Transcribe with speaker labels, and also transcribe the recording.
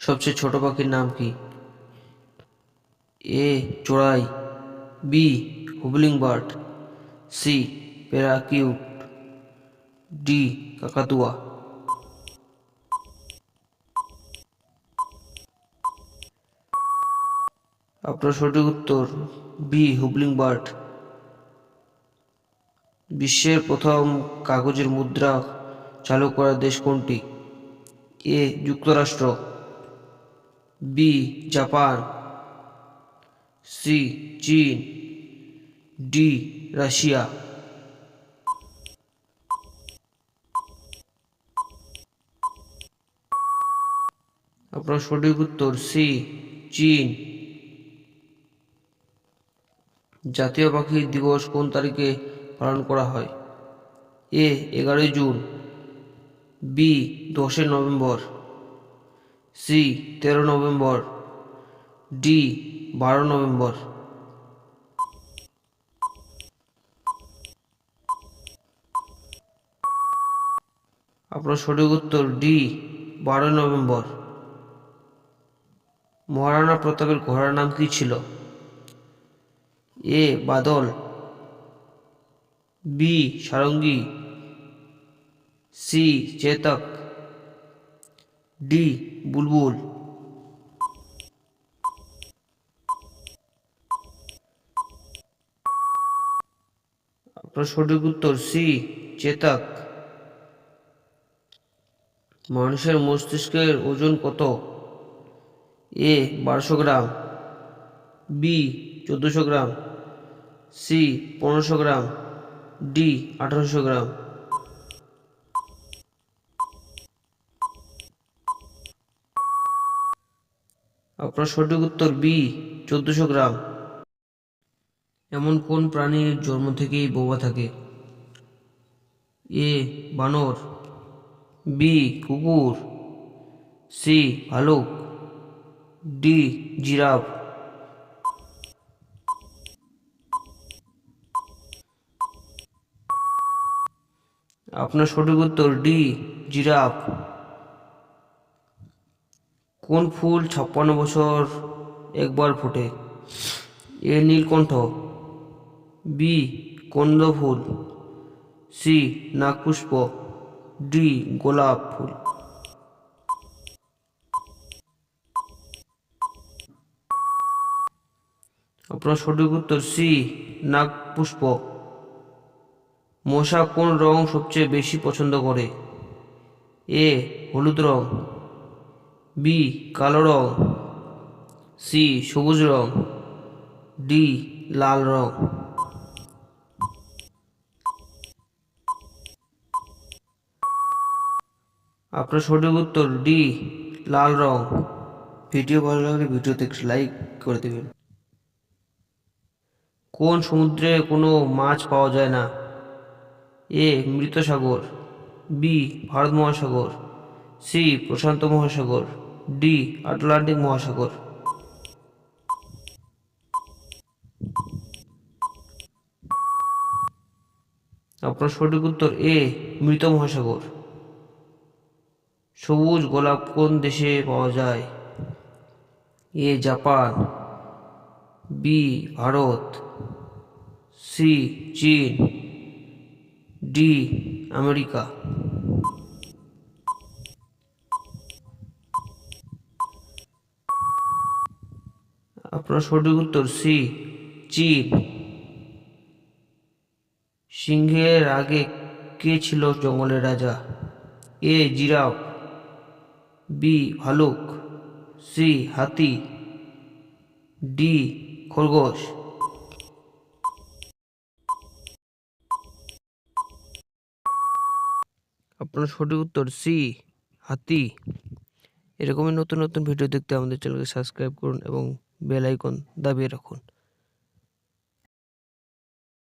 Speaker 1: সবচেয়ে ছোট পাখির নাম কি? এ চড়াই, বি হুবলিং বার্ড, সি প্যারাকিউট, ডি কাকাতুয়া। আপনার সঠিক উত্তর বি হুবলিং বার্ড। বিশ্বের প্রথম কাগজের মুদ্রা চালু করা দেশ কোনটি? এ যুক্তরাষ্ট্র, বি জাপান, সি চীন, ডি রাশিয়া। আপনার সঠিক উত্তর সি চীন। জাতীয় পাখি দিবস কোন তারিখে পালন করা হয়? A 11 June, B 10 November, C 13 November, D 12 November. আপনার সঠিক উত্তর ডি 12 নভেম্বর। মহারানা প্রতাপের ঘোড়ার নাম কি ছিল? এ বাদল, B sarangi, C Chetak, D বুলবুল। আপনার সঠিক উত্তর সি চেতক। মানুষের মস্তিষ্কের ওজন কত? এ 1200 গ্রাম, বি 1400 গ্রাম, সি 1500 গ্রাম, ডি 1800 গ্রাম। আপনার সঠিক উত্তর বি 1400 গ্রাম। এমন কোন প্রাণীর জন্ম থেকেই বোবা থাকে? এ বানর, বি কুকুর, সি ভালুক, ডি জিরাফ। আপনার সঠিক উত্তর ডি জিরাফ। কোন ফুল 56 বছর একবার ফোটে? এ নীলকণ্ঠ, বি কন্দ ফুল, সি নাগপুষ্প, ডি গোলাপ ফুল। আপনার সঠিক উত্তর সি নাগপুষ্প। মশা কোন রং সবচেয়ে বেশি পছন্দ করে? এ হলুদ রং, বি কালো রং, সি সবুজ রং, ডি লাল রং। আপনার সঠিক উত্তর ডি লাল রং। ভিডিও ভালো লাগলে ভিডিওতে একটু লাইক করে দেবেন। কোন সমুদ্রে কোনো মাছ পাওয়া যায় না? এ মৃত সাগর, বি ভারত মহাসাগর, সি প্রশান্ত মহাসাগর, ডি আটলান্টিক মহাসাগর। আপনার সঠিক উত্তর এ মৃত মহাসাগর। সবুজ গোলাপ কোন দেশে পাওয়া যায়? A Japan, B Bharat, C চীন, ডি আমেরিকা। আপনার সঠিক উত্তর সি চীন। সিংহের আগে কে ছিল জঙ্গলের রাজা? এ জিরাফ, বি ভালুক, সি হাতি, ডি খরগোশ। আপনার সঠিক উত্তর সি হাতি। এরকমই নতুন নতুন ভিডিও দেখতে আমাদের চ্যানেলকে সাবস্ক্রাইব করুন এবং বেল আইকন দাবিয়ে রাখুন।